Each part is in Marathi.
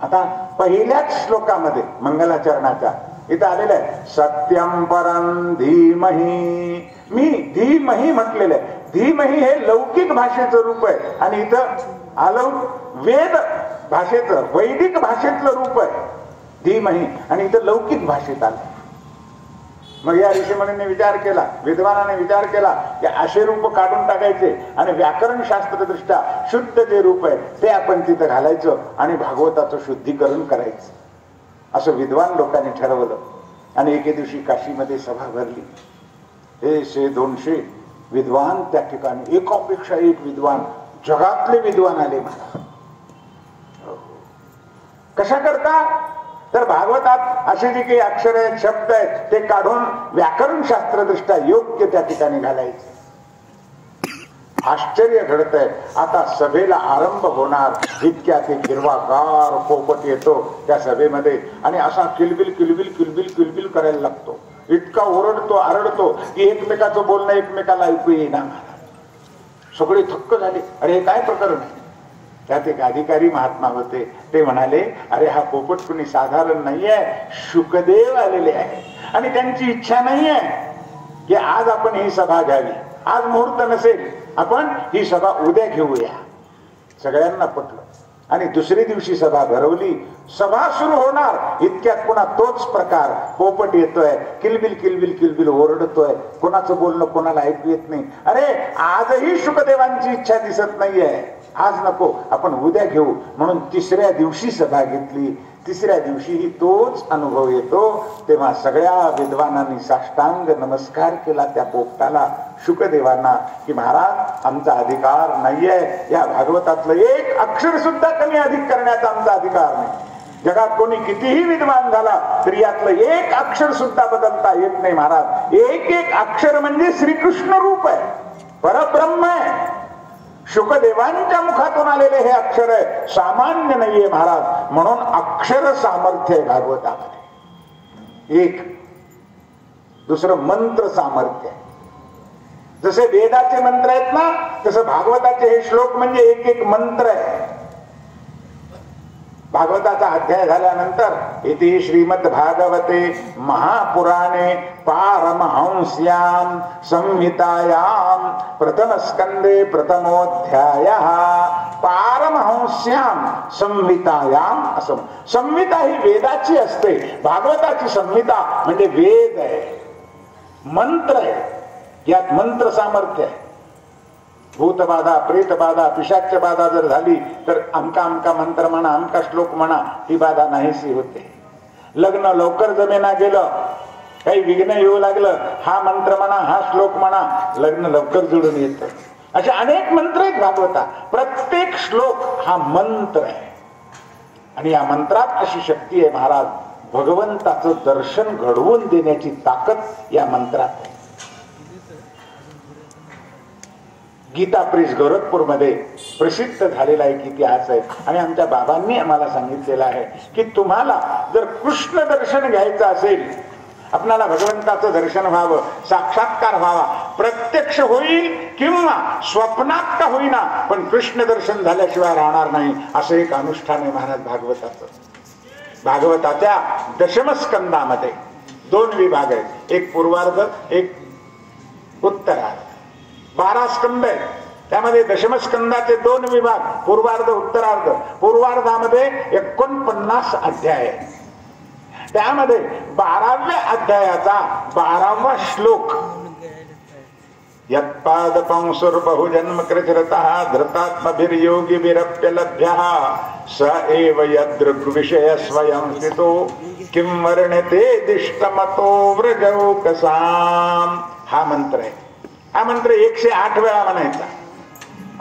आता पहिल्याच श्लोकामध्ये मंगलाचरणाच्या इथं आलेलं आहे सत्यम परम धीमहि. मी धीमहि म्हटलेलं आहे. धीमहि हे लौकिक भाषेचं रूप आहे आणि इथं आलं वेद भाषेचं वैदिक भाषेतलं रूप आहे धीमहि आणि इथं लौकिक भाषेत आलं. मग या ऋषीमुनींनी विचार केला, विद्वानाने विचार केला की असे रूप काढून टाकायचे आणि व्याकरण शास्त्रदृष्ट्या शुद्ध जे रूप आहे ते आपण तिथं घालायचं आणि भागवताचं शुद्धीकरण करायचं असं विद्वान लोकांनी ठरवलं. आणि एके दिवशी काशीमध्ये सभा भरली. 100-200 विद्वान त्या ठिकाणी, एकापेक्षा एक विद्वान, जगातले विद्वान आले महाराज. कशा करता तर भागवतात असे जे काही अक्षर आहेत शब्द आहेत ते काढून व्याकरण शास्त्रदृष्ट्या योग्य त्या ठिकाणी घालायचे. आश्चर्य घडत आहे. आता सभेला आरंभ होणार इतक्या ते हिरवागार पोपट येतो त्या सभेमध्ये आणि असा किलबिल किलबिल किलबिल किलबिल करायला लागतो. इतका ओरडतो आरडतो की एकमेकाचं बोलणं एकमेकाला ऐकू येईना. सगळे थक्क झाले. अरे हे काय प्रकरण आहे. त्यात एक अधिकारी महात्मा होते. ते म्हणाले अरे हा पोपट कुणी साधारण नाहीये, शुकदेव आलेले आहे आणि त्यांची इच्छा नाहीये की आज आपण ही सभा घ्यावी. आज मुहूर्त नसेल, आपण ही सभा उद्या घेऊया. सगळ्यांना पटलं आणि दुसरी दिवशी सभा भरवली. सभा सुरू होणार इतक्यात पुन्हा तोच प्रकार. पोपट येतोय, किलबिल किलबिल किलबिल ओरडतोय. कोणाचं बोलणं कोणाला ऐकू येत नाही. अरे आजही शुकदेवांची इच्छा दिसत नाहीये, आज नको, आपण उद्या घेऊ. म्हणून तिसऱ्या दिवशी सभा घेतली. तिसऱ्या दिवशीही तोच अनुभव येतो. तेव्हा सगळ्या विद्वानांनी साष्टांग नमस्कार केला त्या पोपटाला, शुकदेवांना, की महाराज आमचा अधिकार नाहीये. या भागवतातलं एक अक्षर सुद्धा कमी अधिक करण्याचा आमचा अधिकार नाही. जगात कोणी कितीही विद्वान झाला तरी यातलं एक अक्षर सुद्धा बदलता येत नाही महाराज. एक एक अक्षर म्हणजे श्रीकृष्ण रूप आहे, परब्रह्म आहे. शुकदेवांच्या मुखातून आलेले हे अक्षर आहे, सामान्य नाहीये महाराज. म्हणून अक्षर सामर्थ्य आहे भागवतामध्ये. एक दुसरं मंत्र सामर्थ्य आहे. जसे वेदाचे मंत्र आहेत ना तसं भागवताचे हे श्लोक म्हणजे एक एक मंत्र आहे. भागवताचा अध्याय झाल्यानंतर इति श्रीमद भागवते महापुराणे पारमहंस्याम संहितायाम प्रथम स्कंदे प्रथमोध्यायः. पारमहंस्याम संहितायाम असं. संहिता ही वेदाची असते. भागवताची संहिता म्हणजे वेद आहे, मंत्र आहे. यात मंत्र सामर्थ्य आहे. भूतबाधा, प्रेतबाधा, पिशाच बाधा जर झाली तर आमका आमका मंत्र म्हणा, आमका श्लोक म्हणा, ती बाधा नाहीशी होते. लग्न लवकर जमेना गेलं, काही विघ्न येऊ लागलं, हा मंत्र म्हणा, हा श्लोक म्हणा, लग्न लवकर जुळून येतं. असे अनेक मंत्र आहेत भागवता. प्रत्येक श्लोक हा मंत्र आहे आणि या मंत्रात अशी शक्ती आहे महाराज. भगवंताचं दर्शन घडवून देण्याची ताकद या मंत्रात आहे. गीता प्रेस गोरखपूरमध्ये प्रसिद्ध झालेला एक इतिहास आहे आणि आमच्या बाबांनी आम्हाला सांगितलेलं आहे की तुम्हाला जर कृष्ण दर्शन घ्यायचं असेल, आपल्याला भगवंताचं दर्शन व्हावं, साक्षात्कार व्हावा, प्रत्यक्ष होईल किंवा स्वप्नात का होईना पण कृष्ण दर्शन झाल्याशिवाय राहणार नाही, असं एक अनुष्ठान आहे महाराज भागवताचं. भागवताच्या दशमस्कंदामध्ये 2 विभाग आहेत, एक पूर्वार्ध एक उत्तरार्ध. 12 स्कंद आहेत. त्यामध्ये दशमस्कंदाचे 2 विभाग, पूर्वार्ध उत्तरार्ध. पूर्वार्धामध्ये 49 अध्याय आहेत. त्यामध्ये 12व्या अध्यायाचा 12वा श्लोक यत्पाद पंसुर बहुजन्म कृचरतः धृतात्मभिर्योगी विरप्यलभ्यः स एव यदृग्विषय स्वयं स्थितो किं वर्णते दिष्टमतो व्रजौकसाम. हा मंत्र आहे. हा मंत्र 108 वेळा म्हणायचा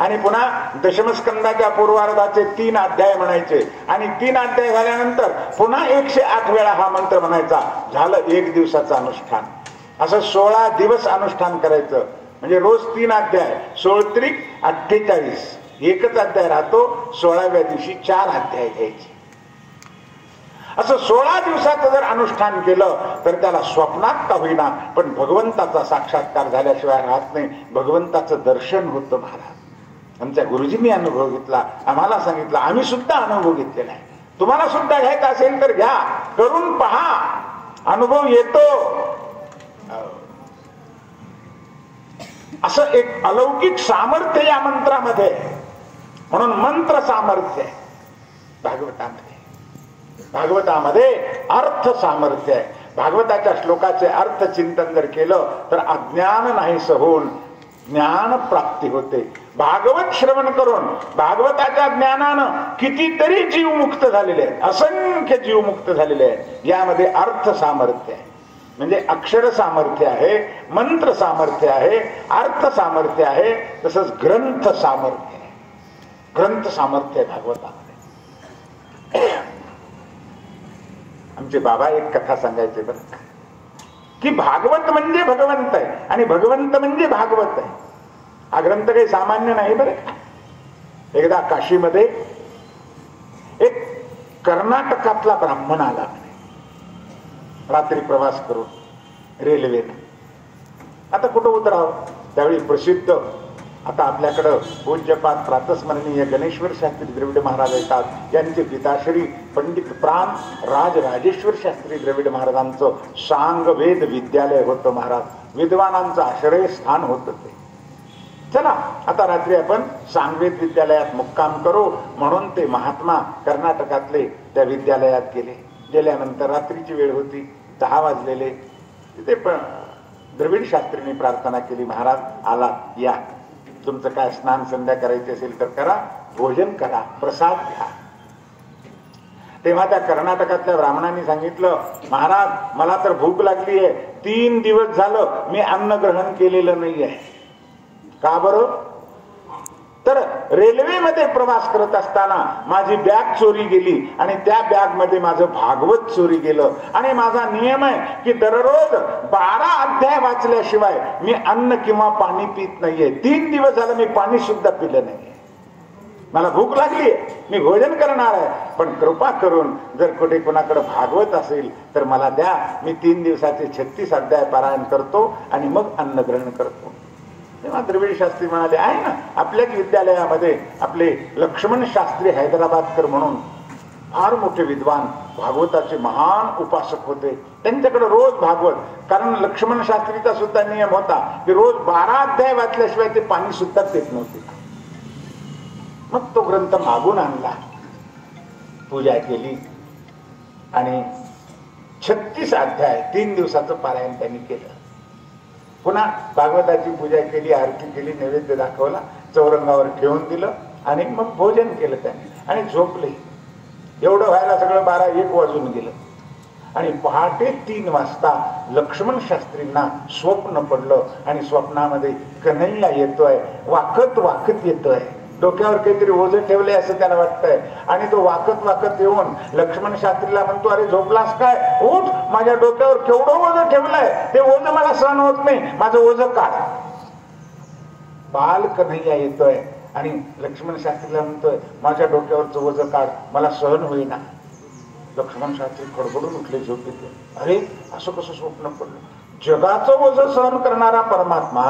आणि पुन्हा दशमस्कंदाच्या पूर्वार्धाचे 3 अध्याय म्हणायचे आणि 3 अध्याय झाल्यानंतर पुन्हा 108 वेळा हा मंत्र म्हणायचा. झालं 1 दिवसाचं अनुष्ठान. असं 16 दिवस अनुष्ठान करायचं. म्हणजे रोज 3 अध्याय, 16 48, एकच अध्याय राहतो. 16व्या दिवशी 4 अध्याय घ्यायचे. असं 16 दिवसाचं जर अनुष्ठान केलं तर त्याला स्वप्नात का होईना पण भगवंताचा साक्षात्कार झाल्याशिवाय राहत नाही. भगवंताचं दर्शन होतं महाराज. आमच्या गुरुजींनी अनुभव घेतला, आम्हाला सांगितलं, आम्ही सुद्धा अनुभव घेतलेला आहे. तुम्हाला सुद्धा घ्यायचं असेल तर घ्या, करून पहा, अनुभव येतो. असं एक अलौकिक सामर्थ्य या मंत्रामध्ये, म्हणून मंत्र सामर्थ्य आहे भागवतामध्ये. भागवतामध्ये अर्थ सामर्थ्य आहे. भागवताच्या श्लोकाचे अर्थ चिंतन जर केलं तर अज्ञान नाहीस होऊन ज्ञान प्राप्ती होते. भागवत श्रवण करून भागवताच्या ज्ञानानं कितीतरी जीव मुक्त झालेले आहेत, असंख्य जीव मुक्त झालेले आहेत. यामध्ये अर्थ सामर्थ्य आहे, म्हणजे अक्षर सामर्थ्य आहे, मंत्र सामर्थ्य आहे, अर्थ सामर्थ्य आहे, तसंच ग्रंथ सामर्थ्य आहे. ग्रंथ सामर्थ्य आहे भागवतामध्ये. आमचे बाबा एक कथा सांगायचे बरं का, की भागवत म्हणजे भगवंत आहे आणि भगवंत म्हणजे भागवत आहे. हा ग्रंथ काही सामान्य नाही बरं का. एकदा काशीमध्ये एक कर्नाटकातला ब्राह्मण आला रात्री प्रवास करून रेल्वेने. आता कुठं उतरावं, त्यावेळी प्रसिद्ध आता आपल्याकडं पूज्यपाद प्रातस्मरणीय गणेश्वर शास्त्री द्रविड महाराज येतात. यांचे पिताश्री पंडित प्राण राजराजेश्वर शास्त्री द्रविड महाराजांचं सांगवेद विद्यालय होतं. महाराज विद्वानांचं आश्रय स्थान होतं ते. चला आता रात्री आपण सांगवेद विद्यालयात मुक्काम करू म्हणून ते महात्मा कर्नाटकातले त्या विद्यालयात गेले. गेल्यानंतर रात्रीची वेळ होती, 10 वाजलेले. तिथे पण द्रविड शास्त्रींनी प्रार्थना केली, महाराज आला, या, तुमचं काय स्नान संध्या करायची असेल तर करा, भोजन करा, प्रसाद घ्या. तेव्हा त्या कर्नाटकातल्या ब्राह्मणांनी सांगितलं, महाराज मला तर भूक लागली आहे, 3 दिवस झालं मी अन्न ग्रहण केलेलं नाही आहे. का बरं? तर रेल्वेमध्ये प्रवास करत असताना माझी बॅग चोरी गेली आणि त्या बॅग मध्ये माझं भागवत चोरी गेलं आणि माझा नियम आहे की दररोज 12 अध्याय वाचल्याशिवाय मी अन्न किंवा पाणी पित नाहीये. 3 दिवस झालं मी पाणी सुद्धा पिलं नाहीये. मला भूक लागली, मी भोजन करणार आहे, पण कृपा करून जर कुठे कोणाकडे भागवत असेल तर मला द्या. मी 3 दिवसाचे 36 अध्याय पारायण करतो आणि मग अन्न ग्रहण करतो. तेव्हा द्रविड शास्त्री म्हणाले, आहे ना आपल्याच विद्यालयामध्ये आपले लक्ष्मण शास्त्री हैदराबादकर म्हणून फार मोठे विद्वान, भागवताचे महान उपासक होते. त्यांच्याकडे रोज भागवत, कारण लक्ष्मण शास्त्रीचा सुद्धा नियम होता की रोज 12 अध्याय वाचल्याशिवाय ते पाणी सुद्धा पित नव्हते. मग तो ग्रंथ मागून आणला, पूजा केली आणि 36 अध्याय 3 दिवसाचं पारायण त्यांनी केलं. पुन्हा भागवताची पूजा केली, आरती केली, नैवेद्य दाखवला, चौरंगावर ठेवून दिलं आणि मग भोजन केलं त्यांनी आणि झोपले. एवढं व्हायला सगळं 12-1 वाजून गेलं आणि पहाटे 3 वाजता लक्ष्मण शास्त्रींना स्वप्न पडलं आणि स्वप्नामध्ये कन्हैया येतोय, वाकत वाकत येतोय, डोक्यावर काहीतरी ओझं ठेवलंय असं त्याला वाटतंय आणि तो वाकत वाकत येऊन लक्ष्मण शास्त्रीला म्हणतो, अरे झोपलास काय, उठ, माझ्या डोक्यावर केवढं ओझं ठेवलंय, ते ओझं मला सहन होत नाही, माझं ओझं काढ. बाल कन्हैया येतोय आणि लक्ष्मण शास्त्रीला म्हणतोय, माझ्या डोक्यावरचं ओझं काढ, मला सहन होईना. लक्ष्मण शास्त्री खडबडून उठले झोपेतून. अरे असं कसं स्वप्न पडलं? जगाचं ओझं सहन करणारा परमात्मा,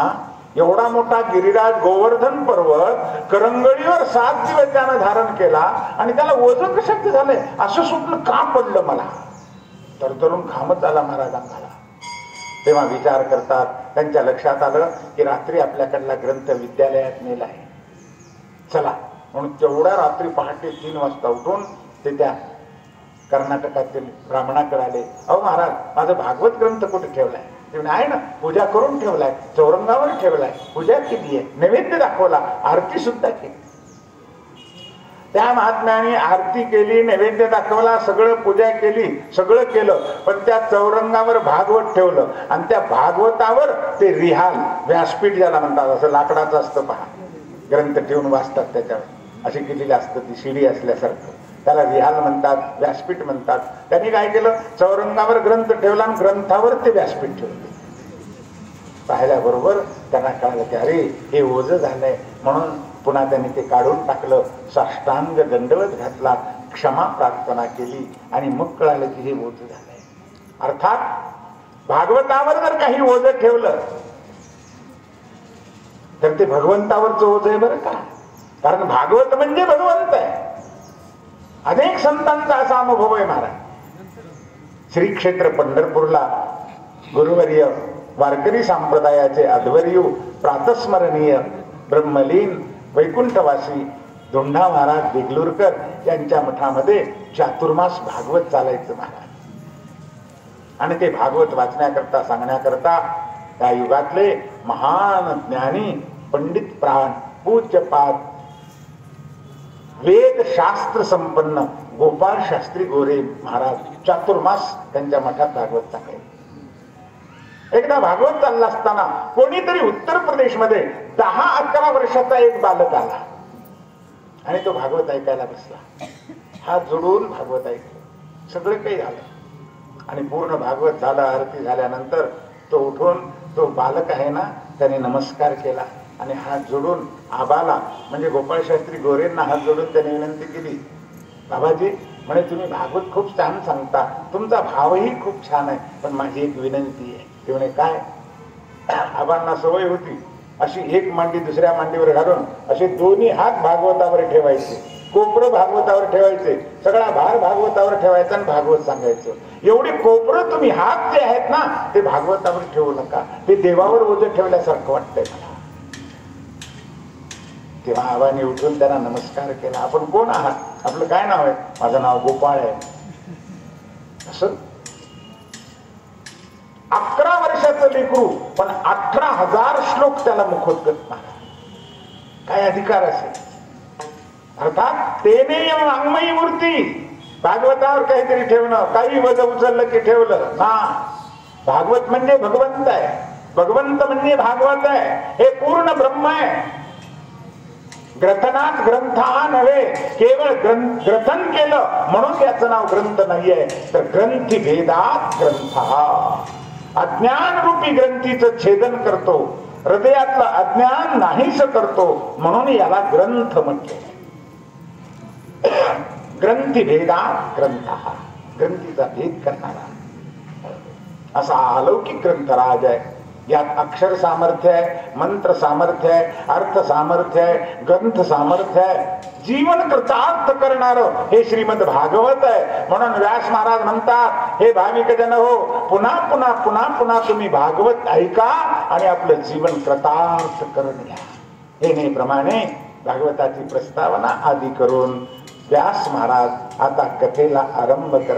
एवढा मोठा गिरिराज गोवर्धन पर्वत करंगळीवर 7 दिवस त्यानं धारण केला आणि त्याला ओझं कशाचं झालंय, असं स्वप्न का पडलं मला? तरतरून घामच आला महाराजांना. तेव्हा विचार करतात, त्यांच्या लक्षात आलं की रात्री आपल्याकडला ग्रंथ विद्यालयात नेलाय, चला म्हणून तेवढ्या रात्री पहाटे 3 वाजता उठून ते त्या कर्नाटकातील ब्राह्मणाकडे आले. अहो महाराज, माझं भागवत ग्रंथ कुठे ठेवलाय? आहे ना, पूजा करून ठेवलाय, चौरंगावर ठेवलाय, पूजा केली आहे, नैवेद्य दाखवला, आरती सुद्धा केली. त्या महात्म्याने आरती केली, नैवेद्य दाखवला, सगळं पूजा केली, सगळं केलं, पण त्या चौरंगावर भागवत ठेवलं आणि त्या भागवतावर ते रिहाल, व्यासपीठ ज्याला म्हणतात, असं लाकडाचं असतं पहा, ग्रंथ ठेवून वाचतात त्याच्यावर, अशी केलेली असतं, ती शिडी असल्यासारखं, त्याला रिहाल म्हणतात, व्यासपीठ म्हणतात. त्यांनी काय केलं, चौरंगावर ग्रंथ ठेवला आणि ग्रंथावर ते व्यासपीठ ठेवले. पाहिल्याबरोबर त्यांना कळलं की अरे हे ओझं झालंय, म्हणून पुन्हा त्यांनी ते काढून टाकलं, साष्टांग दंडवत घातला, क्षमा प्रार्थना केली आणि मग कळालं की हे ओझं झालंय. अर्थात भागवतावर जर काही ओझं ठेवलं तर ते भगवंतावरचं ओझं आहे बरं का, कारण भागवत म्हणजे भगवंत आहे. अनेक संतांचा असा अनुभव आहे महाराज. श्री क्षेत्र पंढरपूरला गुरुवर्य वारकरी संप्रदायाचे अध्वर्यू प्रातस्मरणीय ब्रह्मलीन वैकुंठवासी धोंडा महाराज देगलूरकर यांच्या मठामध्ये चातुर्मास भागवत चालायचं महाराज. आणि ते भागवत वाचण्याकरता सांगण्याकरता त्या युगातले महान ज्ञानी पंडित प्राण पूज्यपाद वेद शास्त्र संपन्न गोपाळ शास्त्री गोरे महाराज चातुर्मास त्यांच्या मठात भागवत सांगायचे. एकदा भागवत चालला असताना कोणीतरी उत्तर प्रदेशमध्ये 10-11 वर्षाचा एक बालक आला आणि तो भागवत ऐकायला बसला. हात जोडून भागवत ऐकलं, सगळं काही झालं आणि पूर्ण भागवत झालं. आरती झाल्यानंतर तो उठून, तो बालक आहे ना, त्याने नमस्कार केला आणि हात जोडून आबाला म्हणजे गोपाळशास्त्री गोरेंना हात जोडून त्याने विनंती केली, बाबाजी म्हणे तुम्ही भागवत खूप छान सांगता, तुमचा भावही खूप छान आहे, पण माझी एक विनंती आहे. ते म्हणे काय? आबांना सवय होती अशी एक मांडी दुसऱ्या मांडीवर घालून असे दोन्ही हात भागवतावर ठेवायचे, कोपरं भागवतावर ठेवायचे, सगळा भार भागवतावर ठेवायचा आणि भागवत सांगायचं. एवढे कोपरं तुम्ही हात जे आहेत ना ते भागवतावर ठेवू नका, ते देवावर ओझं ठेवल्यासारखं वाटतंय मला. तेव्हा आबाने उठून त्यांना नमस्कार केला. आपण कोण आहात? आपलं काय नाव आहे? माझं नाव गोपाळ आहे. असं 11 वर्षाचं लेकरू पण 18,000 श्लोक त्याला मुखोद्गत मारा. काय अधिकार असेल? अर्थात तेने वाङ्मयी मूर्ती, भागवतावर काहीतरी ठेवणं, काही वज उचललं की ठेवलं ना. भागवत म्हणजे भगवंत आहे, भगवंत म्हणजे भागवत आहे, हे पूर्ण ब्रह्म आहे. ग्रथनात ग्रंथ हा नव्हे, केवळ ग्रथन केलं म्हणून याचं नाव ग्रंथ नाहीये, तर ग्रंथी भेदात ग्रंथ हा. अज्ञान रूपी ग्रंथीचं छेदन करतो, हृदयातलं अज्ञान नाहीस करतो, म्हणून याला ग्रंथ म्हटले. ग्रंथी भेदात ग्रंथ हा, ग्रंथीचा भेद करणारा असा अलौकिक ग्रंथराज आहे. यात अक्षर सामर्थ्य आहे, मंत्र सामर्थ्य आहे, अर्थ सामर्थ्य आहे, ग्रंथ सामर्थ्य आहे. जीवन कृतार्थ करणार हे श्रीमद भागवत आहे. म्हणून व्यास महाराज म्हणतात, हे भाविक जन हो, पुन्हा पुन्हा पुन्हा पुन्हा तुम्ही भागवत ऐका आणि आपलं जीवन कृतार्थ करून घ्या. हे नेप्रमाणे भागवताची प्रस्तावना आदी करून व्यास महाराज आता कथेला आरंभ करतात.